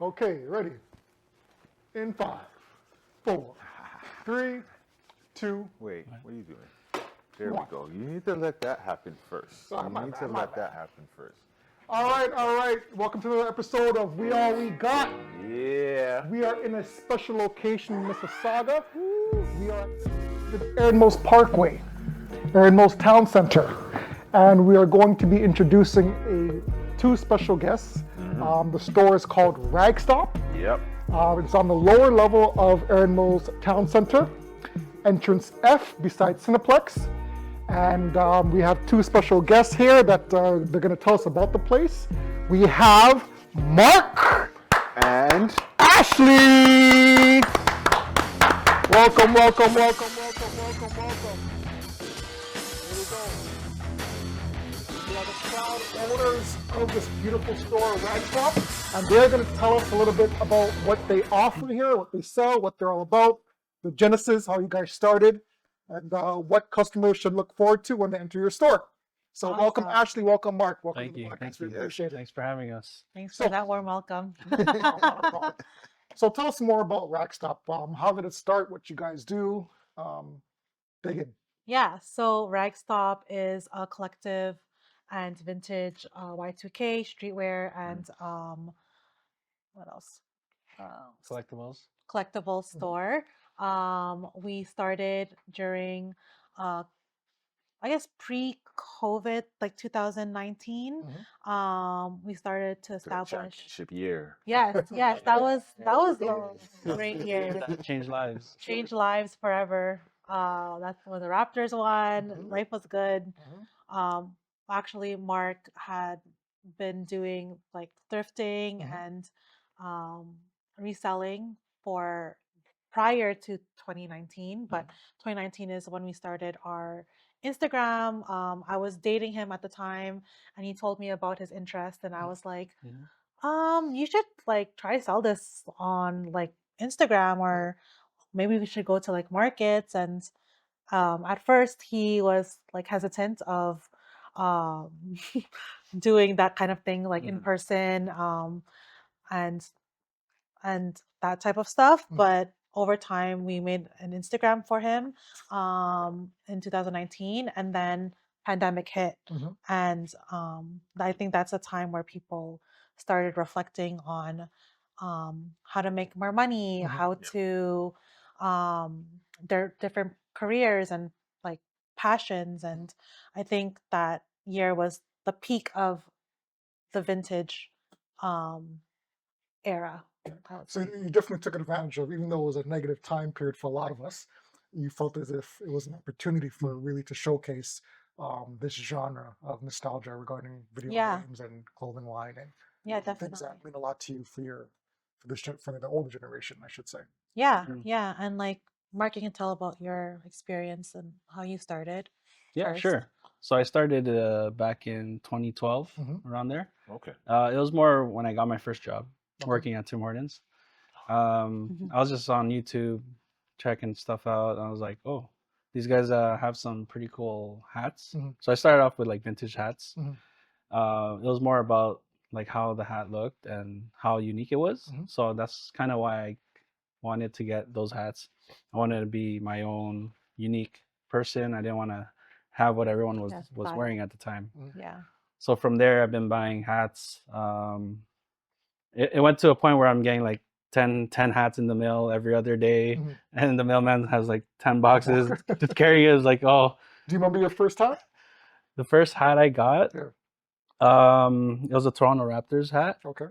Okay, ready? In five, four, three, two, Wait, what are you doing? There we one. go. You need to let that happen first. Sorry, You my need bad, to my let bad. that happen first. All right. Welcome to another episode of We All We Got. Yeah. We are in a special location in Mississauga. We are at the Aaronmost Parkway, Aaronmost Town Center, and we are going to be introducing two special guests. The store is called Ragstop. Yep. It's on the lower level of Aaronmost Town Center, entrance F beside Cineplex. And we have two special guests here that they're going to tell us about the place. We have Mark And Ashley. Welcome. Here we go. We are the proud owners of this beautiful store, Ragtop, and they're going to tell us a little bit about what they offer here, what they sell, what they're all about, the genesis, how you guys started, and what customers should look forward to when they enter your store. So welcome, Awesome. Ashley. Welcome, Mark. Welcome Thank to the you. podcast. Thank We you. appreciate it. Thanks for having us. Thanks So- for that warm welcome. So tell us more about Rackstop. How did it start? What you guys do? Dig in. Yeah, so Ragstop is a collective and vintage Y2K streetwear and what else? Collectibles. Collectible store. We started during I guess pre-COVID, like 2019. We started to establish. championship year. Yes, that was a great year. That changed lives. Changed lives forever. That's when the Raptors won. Mhm. Life was good. Actually, Mark had been doing like thrifting and reselling for prior to 2019, but 2019 is when we started our Instagram. I was dating him at the time, and he told me about his interest, and I was like, you should like try sell this on like Instagram, or maybe we should go to like markets. And at first he was like hesitant of um doing that kind of thing like in person, and that type of stuff. But over time we made an Instagram for him in 2019, and then pandemic hit. And I think that's a time where people started reflecting on how to make more money, how to their different careers and like passions. And I think that year was the peak of the vintage um, era. I would So say. you definitely took advantage of, even though it was a negative time period for a lot of us, you felt as if it was an opportunity for really to showcase this genre of nostalgia regarding video Yeah. games and clothing line and Yeah, things definitely. that mean a lot to you for the older generation, I should say. Yeah, yeah. And like, Mark, you can tell about your experience and how you started. Yeah, first. sure. So I started back in 2012, around there. Okay. It was more when I got my first job, Okay. working at Tim Hortons. I was just on YouTube checking stuff out. And I was like, oh, these guys have some pretty cool hats. So I started off with like vintage hats. It was more about like how the hat looked and how unique it was. So that's kind of why I wanted to get those hats. I wanted to be my own unique person. I didn't want to have what everyone was Yes, was style. wearing at the time. Yeah. So from there, I've been buying hats. It went to a point where I'm getting like 10 hats in the mail every other day, and the mailman has like 10 boxes to carry. Is like, oh, Do you remember your first time? the first hat I got, Yeah. it was a Toronto Raptors hat, Okay.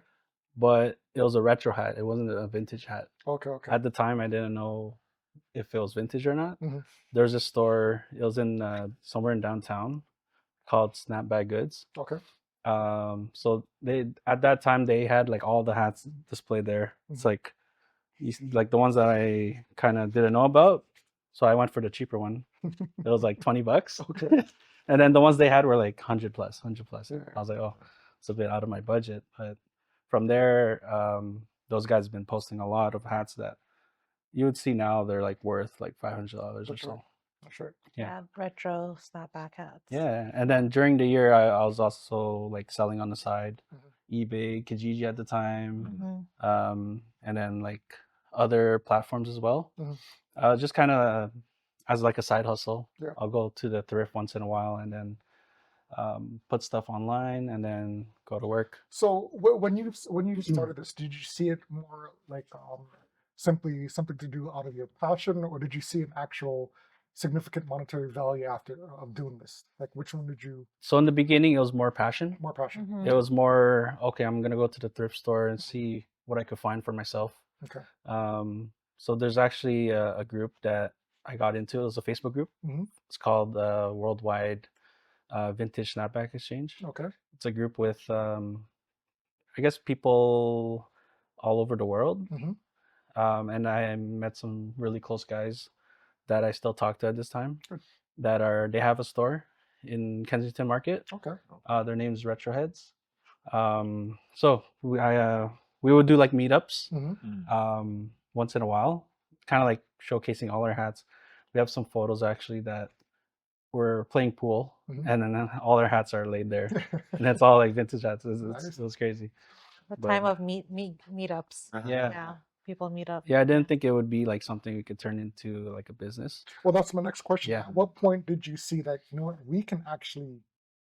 but it was a retro hat. It wasn't a vintage hat. Okay. At the time, I didn't know if it was vintage or not. There's a store. It was in somewhere in downtown called Snapback Goods. Okay. So they at that time they had like all the hats displayed there. It's like like the ones that I kind of didn't know about. So I went for the cheaper one. It was like $20. Okay. And then the ones they had were like 100 plus. Yeah. I was like, oh, it's a bit out of my budget. But from there, those guys have been posting a lot of hats that you would see now. They're like worth like $500 or That's so. right. That's right. Yeah. Retro snapback hats. Yeah. And then during the year, I was also like selling on the side, eBay, Kijiji at the time, Mhm. and then like other platforms as well. Mhm. Just kind of as like a side hustle. Yeah. I'll go to the thrift once in a while and then put stuff online and then go to work. So when you started this, did you see it more like simply something to do out of your passion, or did you see an actual significant monetary value after of doing this? Like, which one did you So in the beginning, it was more passion. more passion? Mhm. It was more, okay, I'm gonna go to the thrift store and see what I could find for myself. Okay. So there's actually a group that I got into. It was a Facebook group. Hmm. It's called Worldwide Vintage Snapback Exchange. Okay. It's a group with, I guess, people all over the world. Hmm. And I met some really close guys that I still talk to at this time. Good. They have a store in Kensington Market. Okay. Their name's Retroheads. So we would do like meetups Hmm. once in a while, kind of like showcasing all our hats. We have some photos actually that we're playing pool, Mhm. and then all our hats are laid there, and it's all like vintage hats. Nice. It was crazy. The But time of meetups. yeah, Yeah, people meet up. yeah, I didn't think it would be like something we could turn into like a business. Well, that's my next question. Yeah. At what point did you see that, you know what,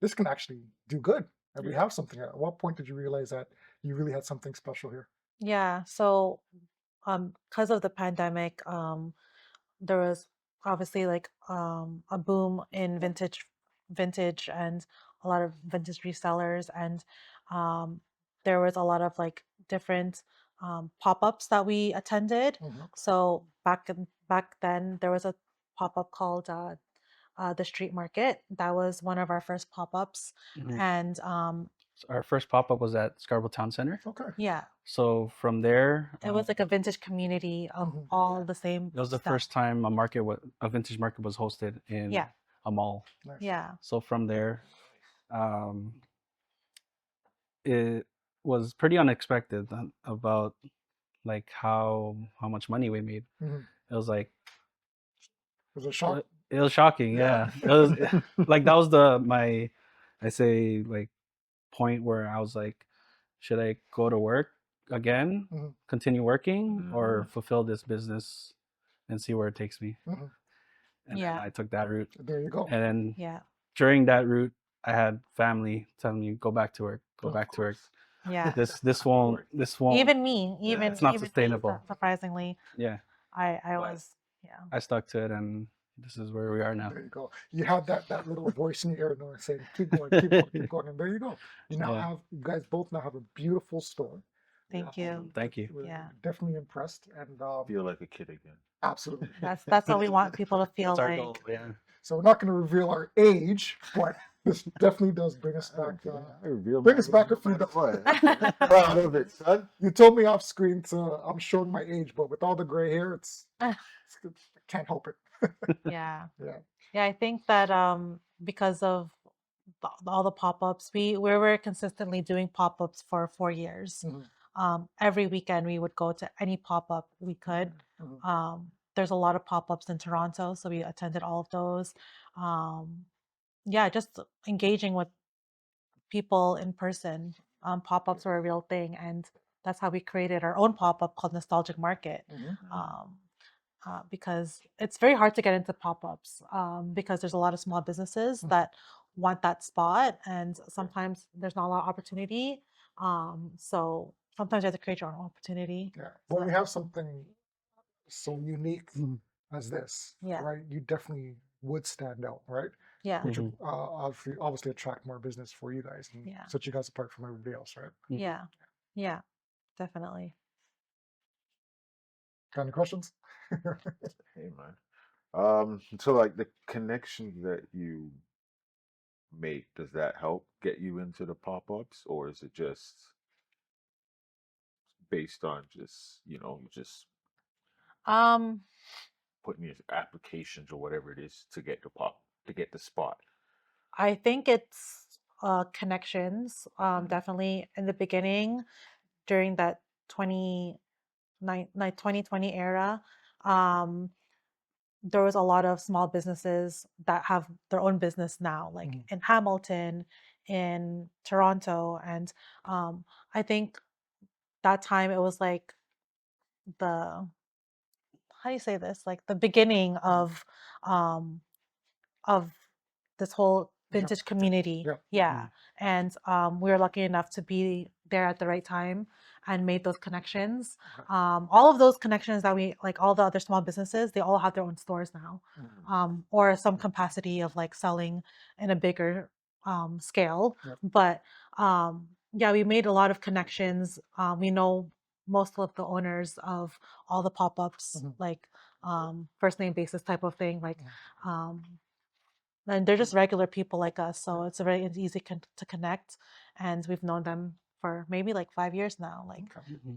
this can actually do good, and we have something here? At what point did you realize that you really had something special here? Yeah. So, because of the pandemic, there was obviously like a boom in vintage and a lot of vintage resellers, and um, there was a lot of like different pop-ups that we attended. Mhm. So back then there was a pop-up called the street market. That was one of our first pop-ups. Mhm. And So our first pop up was at Scarborough Town Center. Okay. yeah, So from there, it was like a vintage community of Mhm. all the same it was the stuff. first time a vintage market was hosted in Yeah. a mall. Nice. Yeah. So from there, um, it was pretty unexpected about like how much money we made. Mhm. It was like Was it a shock? it was shocking. Yeah, it was like that was I say like point where I was like, should I go to work again, Mhm. continue working, or fulfill this business and see where it takes me? Mhm. And Yeah. then I took that route. There you go. And then Yeah. during that route, I had family telling me, go back to work, go Of back to work. Yeah. This won't Even me, even it's not even me, sustainable. surprisingly, Yeah, I was, yeah. I stuck to it, and this is where we are now. There you go. You had that little voice in your ear knowing, saying, keep going, keep going, keep going. And there you go. Yeah. You guys both now have a beautiful store. Thank you. Thank you. We're Yeah. definitely impressed. And Feel like a kid again. absolutely. That's what we want people to feel That's our like. goal. Yeah. So we're not going to reveal our age, but this definitely does bring us back. Bring us back a few. Proud of it, son. You told me off screen, so I'm showing my age, but with all the gray hair, I can't help it. Yeah. Yeah. Yeah, I think that because of all the pop-ups, we were consistently doing pop-ups for 4 years. Mhm. Every weekend we would go to any pop-up we could. Mhm. There's a lot of pop-ups in Toronto, so we attended all of those. Yeah, just engaging with people in person. Pop-ups were a real thing, and that's how we created our own pop-up called Nostalgic Market. Mhm. Because it's very hard to get into pop-ups because there's a lot of small businesses that want that spot, and sometimes there's not a lot of opportunity. So sometimes you have to create your own opportunity. Yeah. So When we have something so unique as this, Yeah. right? You definitely would stand out, right? Yeah. Which would obviously attract more business for you guys and Yeah. set you guys apart from everybody else, right? Yeah. Yeah. Definitely. Got any questions? Hey man. So like the connection that you make, does that help get you into the pop-ups, or is it just based on just, just Um, putting your applications or whatever it is to get to get the spot? I think it's connections. Definitely in the beginning, during that 2020 era, um, there was a lot of small businesses that have their own business now, like in Hamilton, in Toronto, and I think that time it was like the how do you say this, like the beginning um of this whole Yeah. vintage community. Yeah. Yeah. And we were lucky enough to be there at the right time and made those connections. Okay. All of those connections that we like, all the other small businesses, they all have their own stores now, or some capacity of like selling in a bigger scale. Yep. But yeah, we made a lot of connections. We know most of the owners of all the pop-ups, like first name basis type of thing, like and they're just regular people like us, so it's a very easy to connect. And we've known them for maybe like 5 years now. Like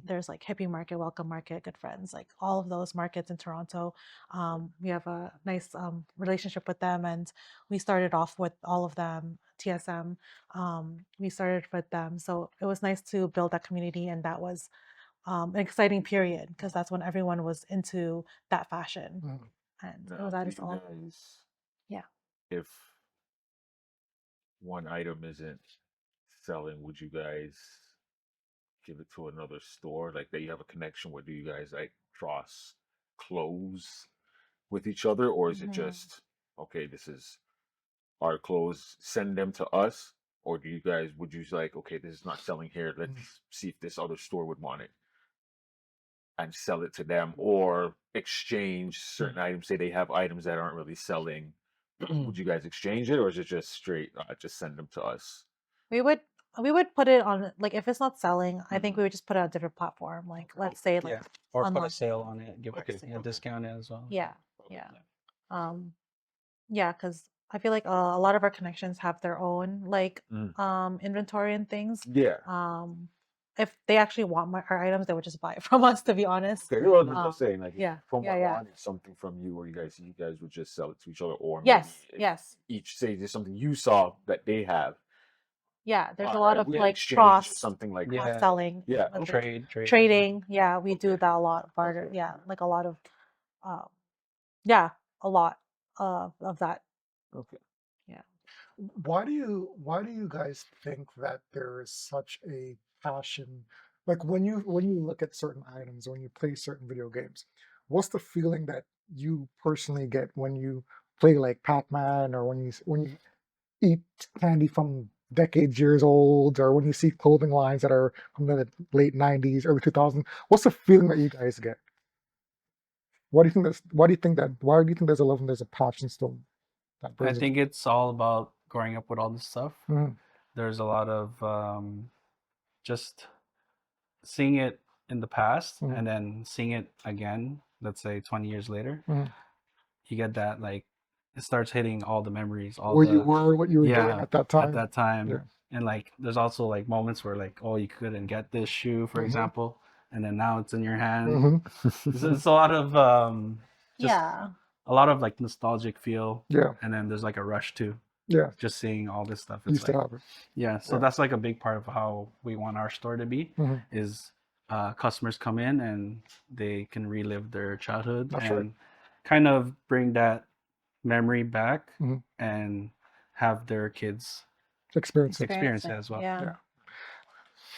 there's like Hippie Market, Welcome Market, Good Friends, like all of those markets in Toronto. We have a nice relationship with them, and we started off with all of them. TSM, we started with them, so it was nice to build that community, and that was an exciting period because that's when everyone was into that fashion, and it Now, was do at you its all. guys, Yeah. if one item isn't selling, would you guys give it to another store like that you have a connection with? Do you guys like cross clothes with each other, or is it just okay, this is our clothes, send them to us? Or do you guys, would you like, okay, this is not selling here, let's see if this other store would want it and sell it to them, or exchange certain items? Say they have items that aren't really selling, would you guys exchange it, or is it just straight just send them to us? We would put it on, like, if it's not selling, I think we would just put it on a different platform. Like let's say like Yeah. Or put a online. sale on it, give Okay. a discount as well. Yeah. Yeah. Um yeah, because I feel like a lot of our connections have their own like inventory and things. Yeah. If they actually want our items, they would just buy it from us, to be honest. Okay, well, I'm just saying, like, if Yeah. someone Yeah. wanted something from you, or you guys would just sell it to each other, or maybe Yes. if Yes. each say there's something you saw that they have, Yeah. There's a lot of we like exchange or cross something like that. Yeah. selling. Yeah. with, like, Trade. trading. Yeah, we do Okay. that a lot. Barter. Okay. Yeah, like a lot of um yeah, a lot of that. Okay. Yeah. Why do you guys think that there is such a passion? Like when you look at certain items, when you play certain video games, what's the feeling that you personally get when you play like Pac-Man, or when you eat candy from decades years old, or when you see clothing lines that are from the late 90s, early 2000s? What's the feeling that you guys get? Why do you think there's a love and there's a passion still that I brings it? think it's all about growing up with all this stuff. Mhm. There's a lot of just seeing it in the past and then seeing it again, let's say 20 years later. You get that, like, it starts hitting all the memories, all Where you the were, what you were doing yeah at that at time. that time. Yeah. And like there's also like moments where like, oh, you couldn't get this shoe, for example, and then now it's in your hand. It's a lot of just Yeah. a lot of like nostalgic feel. Yeah. And then there's like a rush too, Yeah. just seeing all this stuff. It's Used to like, have it. yeah, so Yeah. that's like a big part of how we want our store to be, is customers come in and they can relive their childhood That's and right. kind of bring that memory back and have their kids Experience it. experience it as well. Yeah. Yeah.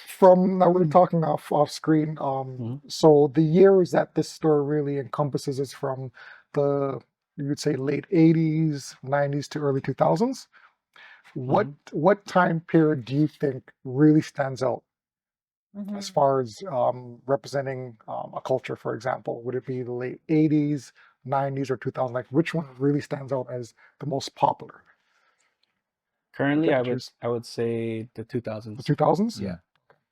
From now we're talking off screen. So the years that this store really encompasses is from the, you would say, late 80s, 90s to early 2000s. What time period do you think really stands out as far as representing a culture, for example? Would it be the late 80s, 90s, or 2000s? Like, which one really stands out as the most popular? Currently, Adventures. I would say the The 2000s. 2000s? Yeah,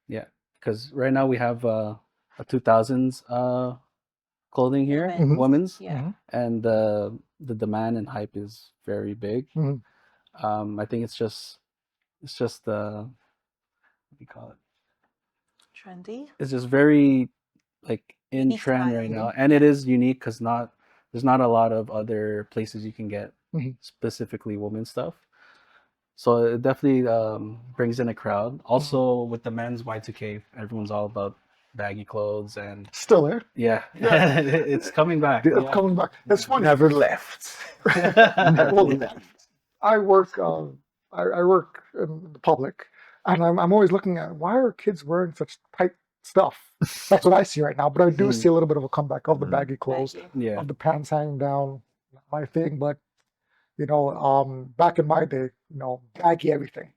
yeah, because right now we have a 2000s clothing here, women's, and the demand and hype is very big. I think it's just what do you call it? Trendy. It's just very like in Unique trend style. right now, and it is unique because there's not a lot of other places you can get specifically women's stuff. So it definitely brings in a crowd. Also with the men's Y2K, everyone's all about baggy clothes and Still there? yeah, it's coming back. It's coming back. That's funny. Never left. Never left. I work I work in the public, and I'm always looking at why are kids wearing such tight stuff. That's what I see right now. But I do see a little bit of a comeback of the baggy clothes, Baggy. Yeah. of the pants hanging down. Not my thing, but back in my day, baggy everything,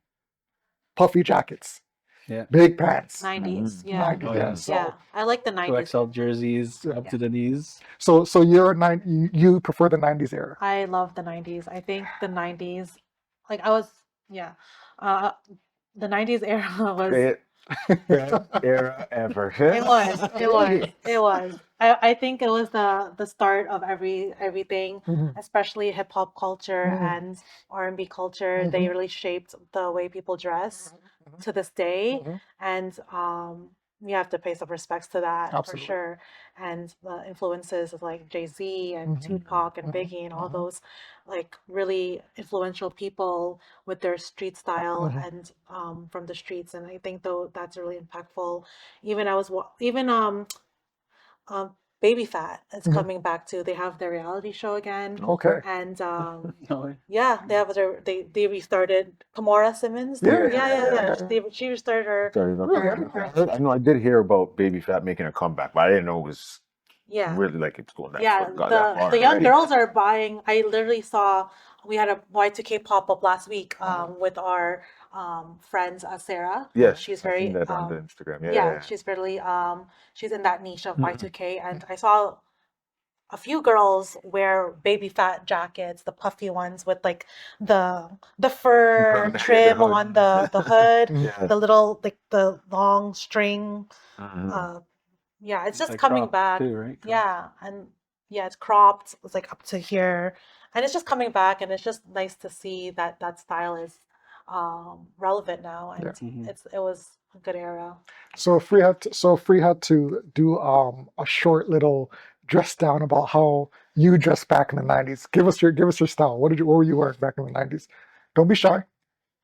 puffy jackets, Yeah. big pants, 90s, yeah. 90s. Oh, Yeah. yeah. So Yeah, I like the 90s. 2XL jerseys Yeah. up to the knees. so you're a you prefer the 90s era. I love the 90s. I think the 90s, like I was, yeah. Uh, the 90s era was, Great era ever. it was. I think it was the start of everything, Mhm. especially hip hop culture Mhm. and R&B culture. They Mhm. really shaped the way people dress Mhm. to this day, Mhm. and you have to pay some respects to that for Absolutely. sure. And the influences of like Jay-Z and Mhm. Tupac and Mhm. Biggie and all Mhm. those like really influential people with their street style Mhm. and from the streets. And I think though that's really impactful. Even even um Baby Fat is Mhm. coming back too. They have their reality show again, Okay. and No way. yeah, they have they restarted Kamora Simmons. Yeah, She restarted her. Sorry about Really? I that. didn't know. I know I did hear about Baby Fat making a comeback, but I didn't know it was Yeah, really like it's going that yeah. got that far The young already. girls are buying. I literally saw we had a Y2K pop up last week with our friends Yes, Sarah. She's I've seen very that on the Instagram. Yeah, yeah, yeah. she's really she's in that niche of Mhm. Y2K, and I saw a few girls wear baby fat jackets, the puffy ones with like the fur The trim hood. on the hood, Mhm. Yeah. the little like the long string. Mhm. Uh, yeah, it's just Like coming cropped back. too, right? Cropped. Yeah, and yeah, it's cropped. It's like up to here, and it's just coming back, and it's just nice to see that that style is relevant now, and Yeah. Mhm. it was a good era. So if we had to do a short little dress down about how you dressed back in the 90s, give us your style. What were you wearing back in the 90s? Don't be shy.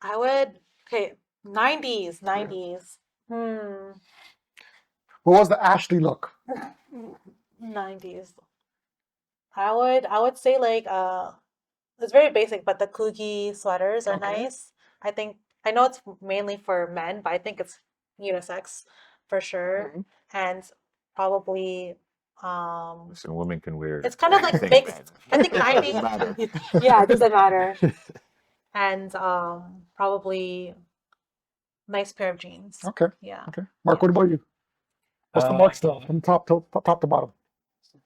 I would okay, 90s. Hmm. What was the Ashley look? 90s. I would say like it's very basic, but the Kugi sweaters are Okay. nice. I think I know it's mainly for men, but I think it's unisex for sure. Mhm. And probably um Listen, women can wear it's kind of like anything, mixed. man. I think It 90s doesn't matter. yeah, it doesn't matter. And probably nice pair of jeans. Okay. Yeah. Okay. Mark, Yeah. what about you? What's the Mark style Uh, from top to bottom?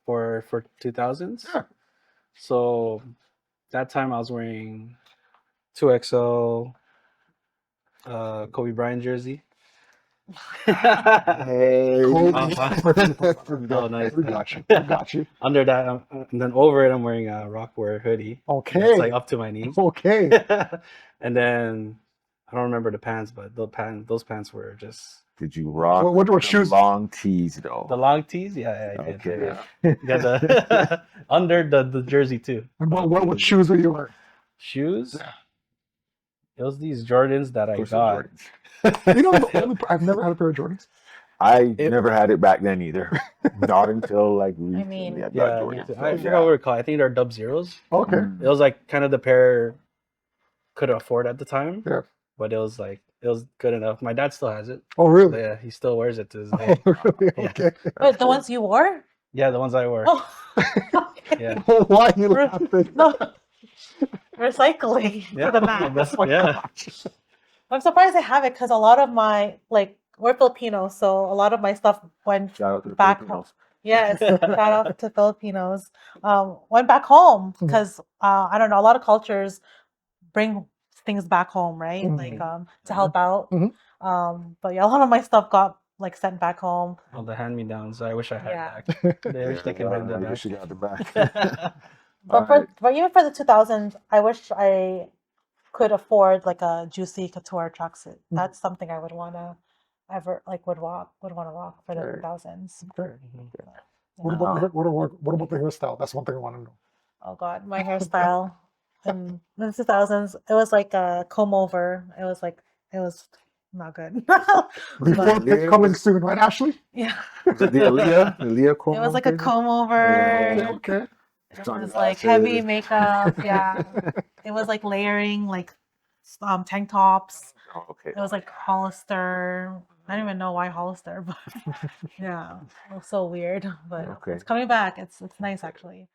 for 2000s. Yeah. So that time I was wearing 2XL Kobe Bryant jersey. Hey. Oh, nice. We got you. We got you. Under that, and then over it, I'm wearing a Rockwear hoodie. That's Okay. like up to my knees. Okay. And then I don't remember the pants, but those pants were just Did you rock What the shoes? long tees though? the long tees. Yeah, I did. Okay. Yeah, the under the jersey too. And what shoes were you wearing? Shoes. Yeah. It was these Jordans that Of I course, got. Jordans. You know, I've never had a pair of Jordans. I It- never had it back then either. Not until like recently mean, I got Yeah, me Jordans. too. So, I forgot yeah. what they're called. I think they're Dub Zeros. Okay. Mm. It was like kind of the pair could afford at the time. Yeah. But it was good enough. My dad still has it. Oh, But really? yeah, he still wears it to this Oh, day. really? Yeah. Okay. Wait, the ones you wore? Yeah, the ones I wore. Oh, okay. Yeah. Why are you Re- laughing? No, recycling Yeah. for the max. Oh my Yeah. gosh. I'm surprised I have it because a lot of my like we're Filipinos, so a lot of my stuff went Shout out to the back Filipinos. home. Yes, shout out to Filipinos. Went back home Mhm. because I don't know. A lot of cultures bring things back home, right? Mhm. Like to help out. Mhm. But yeah, a lot of my stuff got like sent back home. All the hand-me-downs. I wish I had Yeah. back. They wish they could bring I that wish you back. got it back. But but even for the 2000s, I wish I could afford like a juicy couture tracksuit. Mhm. That's something I would wanna ever like would wanna rock for the Okay. 2000s. Okay. Mhm. What about the hairstyle? That's one thing I want to know. Oh God, my hairstyle in the 2000s, it was like a comb over. It was not good. Before Yeah. coming soon, right, Ashley? Yeah, Was it the Aaliyah comb it was like a over? comb over. Yeah. Okay. It was like heavy makeup. Yeah, it was like layering like tank tops. Oh, okay. It was like Hollister. I don't even know why Hollister, but yeah, it was so weird. But Okay. it's coming back. It's nice actually.